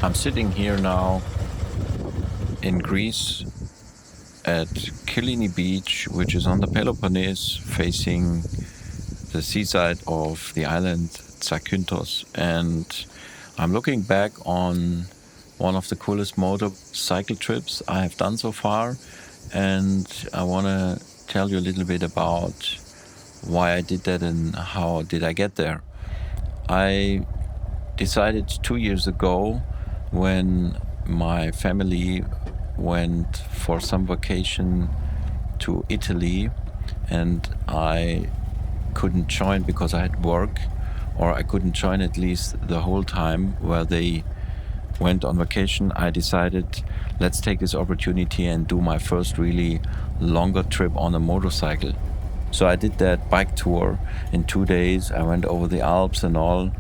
I'm sitting here now in Greece at Kyllini beach, which is on the Peloponnese, facing the seaside of the island Zakynthos. And I'm looking back on one of the coolest motorcycle trips I have done so far. And I want to tell you a little bit about why I did that and how did I get there. I decided 2 years ago, when my family went for some vacation to Italy and I couldn't join because I had work, or I couldn't join at least the whole time where they went on vacation, I decided, let's take this opportunity and do my first really longer trip on a motorcycle. So I did that bike tour in 2 days. I went over the Alps and all,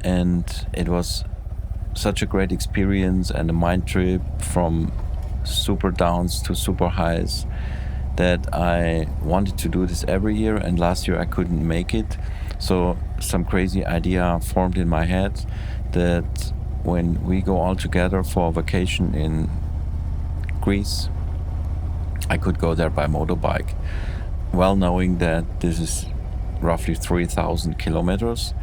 and it was such a great experience and a mind trip from super downs to super highs that I wanted to do this every year, and last year I couldn't make it. So some crazy idea formed in my head that when we go all together for a vacation in Greece, I could go there by motorbike, well knowing that this is roughly 3,000 kilometers,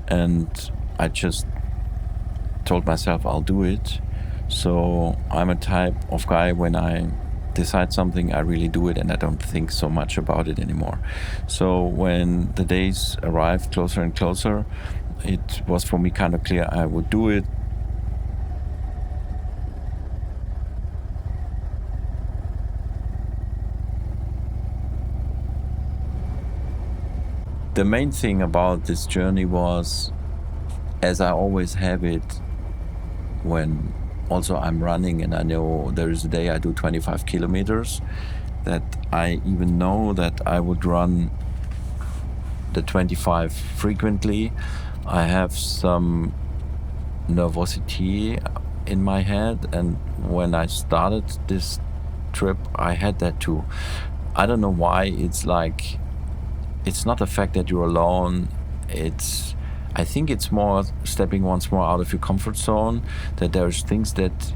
and I just told myself I'll do it. So I'm a type of guy, when I decide something, I really do it and I don't think so much about it anymore. So when the days arrived closer and closer, it was for me kind of clear I would do it. The main thing about this journey was, as I always have it when also I'm running and I know there is a day I do 25 kilometers, that I even know that I would run the 25 frequently. I have some nervosity in my head, and when I started this trip I had that too. I don't know why. It's like, it's not the fact that you're alone, I think it's more stepping once more out of your comfort zone, that there's things that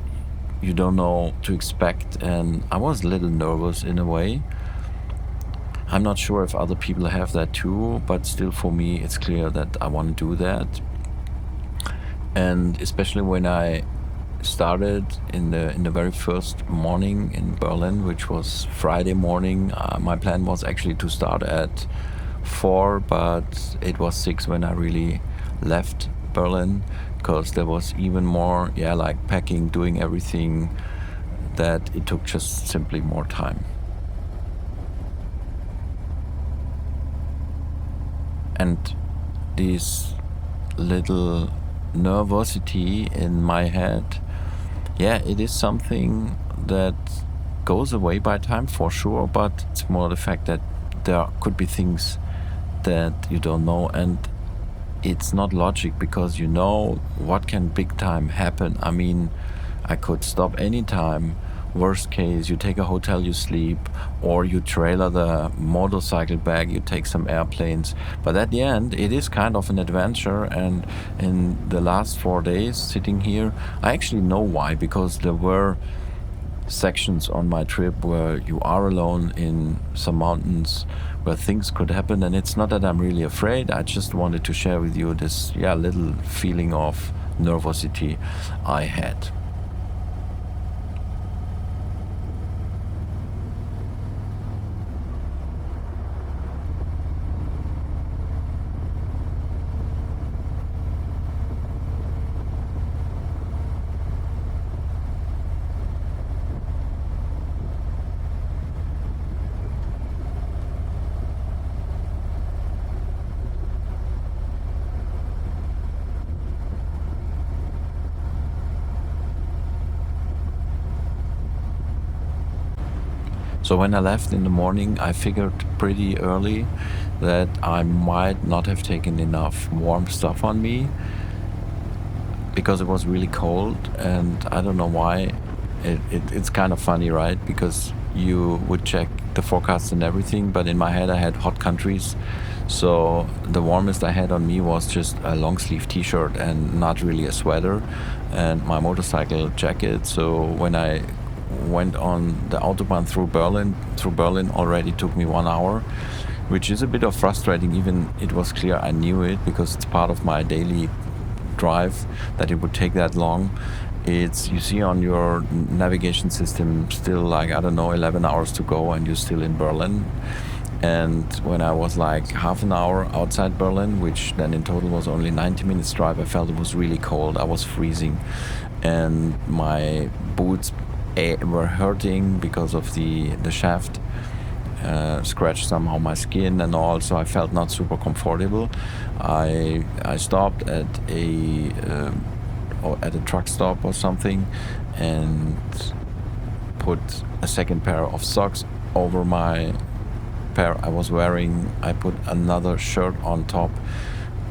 you don't know to expect, and I was a little nervous in a way. I'm not sure if other people have that too, but still for me it's clear that I want to do that. And especially when I started in the very first morning in Berlin, which was Friday morning, my plan was actually to start at 4, but it was 6 when I really left Berlin, because there was even more like packing, doing everything, that it took just simply more time. And this little nervosity in my head, it is something that goes away by time for sure, but it's more the fact that there could be things that you don't know, and it's not logic, because you know what can big time happen. I mean, I could stop anytime. Worst case, you take a hotel, you sleep, or you trailer the motorcycle back, you take some airplanes. But at the end, it is kind of an adventure, and in the last 4 days sitting here, I actually know why, because there were sections on my trip where you are alone in some mountains where things could happen, and it's not that I'm really afraid. I just wanted to share with you this little feeling of nervosity I had. So when I left in the morning, I figured pretty early that I might not have taken enough warm stuff on me, because it was really cold, and I don't know why. It's kind of funny, right? Because you would check the forecast and everything, but in my head I had hot countries. So the warmest I had on me was just a long sleeve t-shirt and not really a sweater, and my motorcycle jacket. So when I went on the Autobahn through Berlin already took me 1 hour, which is a bit of frustrating. Even it was clear I knew it because it's part of my daily drive that it would take that long. It's, you see on your navigation system still like, I don't know, 11 hours to go and you're still in Berlin. And when I was like half an hour outside Berlin, which then in total was only 90 minutes drive, I felt it was really cold. I was freezing and my boots were hurting because of the shaft scratched somehow my skin, and also I felt not super comfortable. I stopped at a truck stop or something and put a second pair of socks over my pair I was wearing. I put another shirt on top.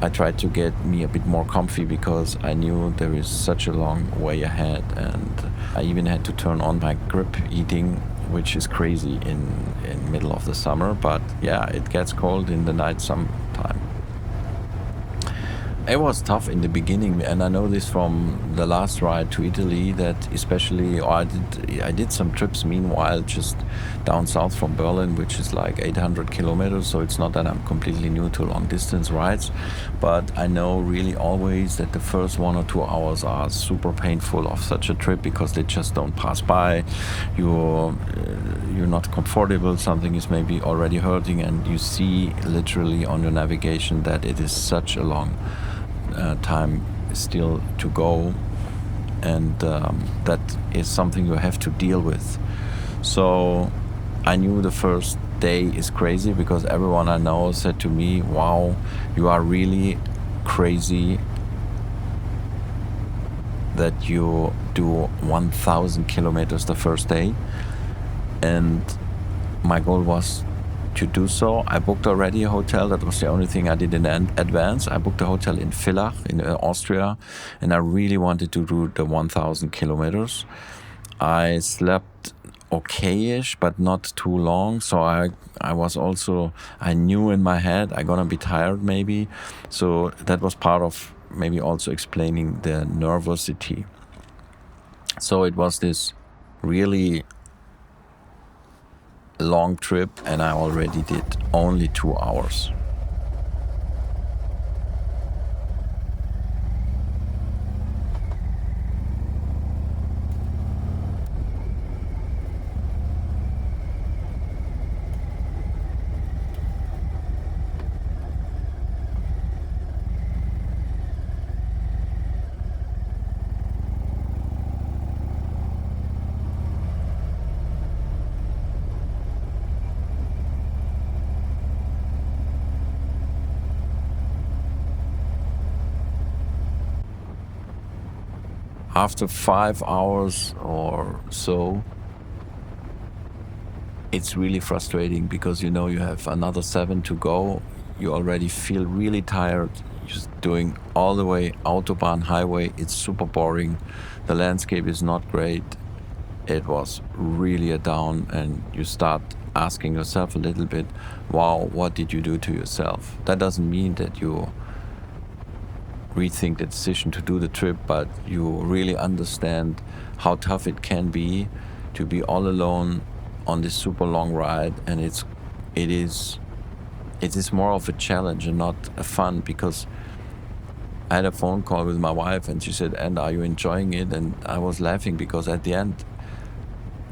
I tried to get me a bit more comfy because I knew there is such a long way ahead, and I even had to turn on my grip eating, which is crazy in middle of the summer. But yeah, it gets cold in the night sometime. It was tough in the beginning, and I know this from the last ride to Italy, that especially, I did some trips meanwhile just down south from Berlin, which is like 800 kilometers, so it's not that I'm completely new to long distance rides, but I know really always that the first 1 or 2 hours are super painful of such a trip because they just don't pass by. You're not comfortable, something is maybe already hurting, and you see literally on your navigation that it is such a long time still to go, and that is something you have to deal with. So I knew the first day is crazy because everyone I know said to me, wow, you are really crazy that you do 1,000 kilometers the first day. And my goal was to do so. I booked already a hotel. That was the only thing I did in advance. I booked a hotel in Villach in Austria, and I really wanted to do the 1,000 kilometers. I slept okay-ish, but not too long. So I was also, I knew in my head I'm gonna be tired maybe. So that was part of maybe also explaining the nervosity. So it was this really long trip, and I already did only 2 hours. After 5 hours or so, it's really frustrating because you know you have another 7 to go. You already feel really tired. Just doing all the way Autobahn highway, it's super boring. The landscape is not great. It was really a down, and you start asking yourself a little bit, wow, what did you do to yourself? That doesn't mean that you rethink the decision to do the trip, but you really understand how tough it can be to be all alone on this super long ride. And it is more of a challenge and not a fun, because I had a phone call with my wife and she said, "And are you enjoying it?" And I was laughing because at the end,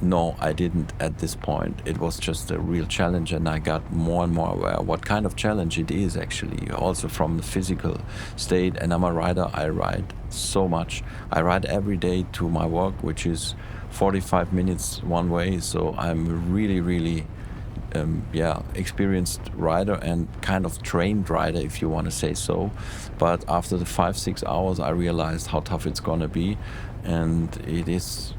no, I didn't at this point. It was just a real challenge, and I got more and more aware what kind of challenge it is actually, also from the physical state. And I'm a rider, I ride so much. I ride every day to my work, which is 45 minutes one way, so I'm a really experienced rider and kind of trained rider, if you want to say so. But after the 5-6 hours, I realized how tough it's gonna be, and it is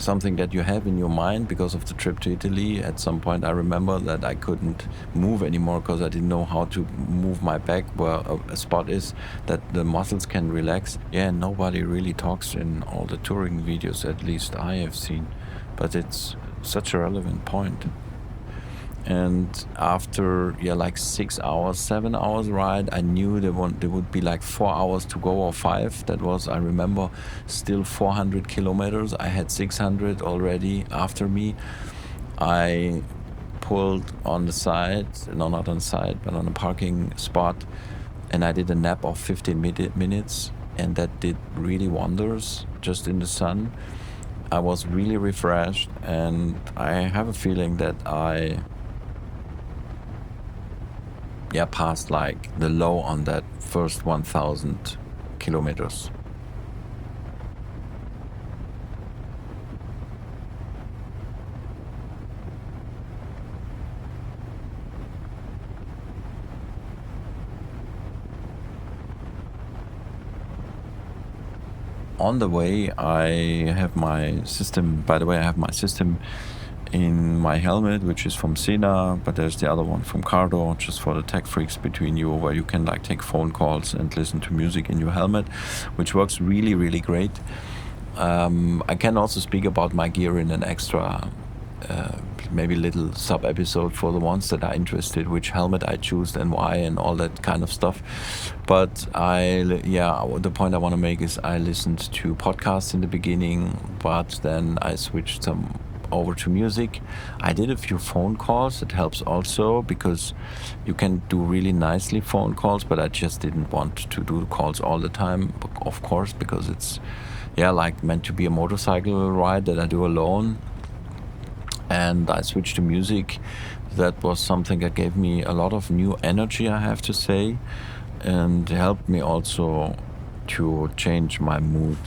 something that you have in your mind because of the trip to Italy. At some point I remember that I couldn't move anymore because I didn't know how to move my back where a spot is that the muscles can relax. Yeah, nobody really talks in all the touring videos, at least I have seen, but it's such a relevant point. And after like 6 hours, 7 hours ride, I knew there would be like 4 hours to go, or 5. That was, I remember, still 400 kilometers. I had 600 already after me. I pulled on the side, no, not on the side, but on a parking spot, and I did a nap of 15 minutes, and that did really wonders just in the sun. I was really refreshed, and I have a feeling that I passed like the low on that first 1,000 kilometers. On the way, I have my system. By the way, I have my system in my helmet, which is from Sena, but there's the other one from Cardo, just for the tech freaks between you, where you can like take phone calls and listen to music in your helmet, which works really, really great. I can also speak about my gear in an extra, maybe little sub-episode for the ones that are interested, which helmet I choose and why and all that kind of stuff. But the point I want to make is I listened to podcasts in the beginning, but then I switched some over to music. I did a few phone calls. It helps also because you can do really nicely phone calls, but I just didn't want to do calls all the time, of course, because it's like meant to be a motorcycle ride that I do alone. And I switched to music. That was something that gave me a lot of new energy, I have to say, and helped me also to change my mood.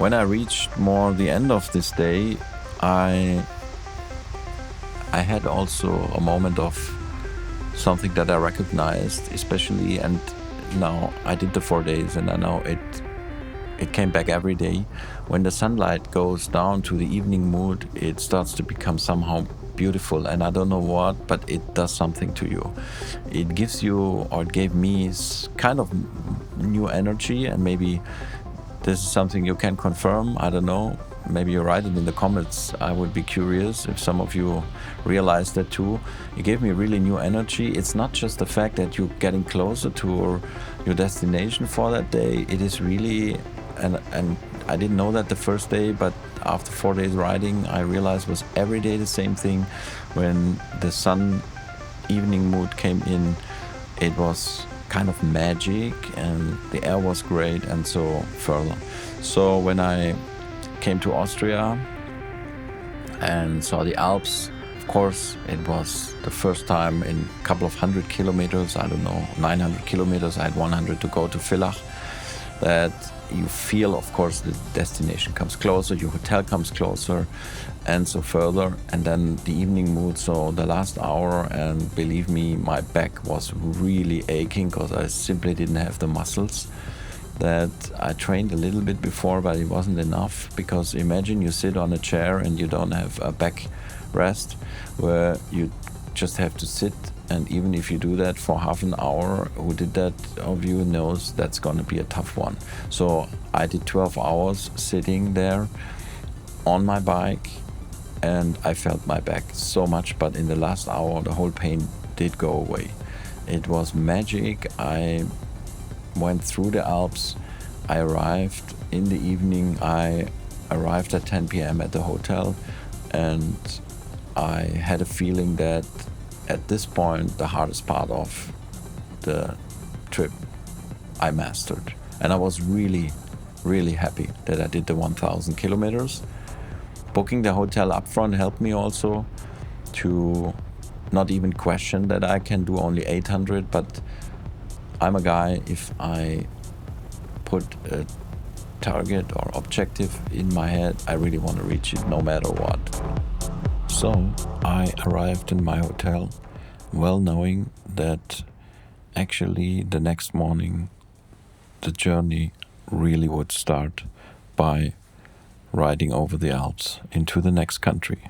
when I reached more the end of this day, I had also a moment of something that I recognized, especially, and now I did the 4 days and I know it came back every day. When the sunlight goes down to the evening mood, it starts to become somehow beautiful, and I don't know what, but it does something to you. It gives you, or it gave me, kind of new energy, and maybe this is something you can confirm. I don't know. Maybe you write it in the comments. I would be curious if some of you realize that too. It gave me really new energy. It's not just the fact that you're getting closer to your destination for that day. It is really, and I didn't know that the first day, but after 4 days riding, I realized it was every day the same thing. When the sun evening mood came in, it was kind of magic, and the air was great, and so further. So when I came to Austria and saw the Alps, of course, it was the first time in a couple of 100 kilometers, I don't know, 900 kilometers, I had 100 to go to Villach, that you feel, of course, the destination comes closer, your hotel comes closer, and so further. And then the evening mood, so the last hour, and believe me, my back was really aching because I simply didn't have the muscles. That I trained a little bit before, but it wasn't enough, because imagine you sit on a chair and you don't have a back rest, where you just have to sit, and even if you do that for half an hour, who did that of you knows that's going to be a tough one. So I did 12 hours sitting there on my bike, and I felt my back so much, but in the last hour the whole pain did go away. It was magic. I went through the Alps. I arrived in the evening. I arrived at 10 p.m. at the hotel, and I had a feeling that at this point the hardest part of the trip I mastered, and I was really, really happy that I did the 1,000 kilometers. Booking the hotel up front helped me also to not even question that I can do only 800, but I'm a guy, if I put a target or objective in my head, I really want to reach it no matter what. So I arrived in my hotel well knowing that actually the next morning the journey really would start by riding over the Alps into the next country.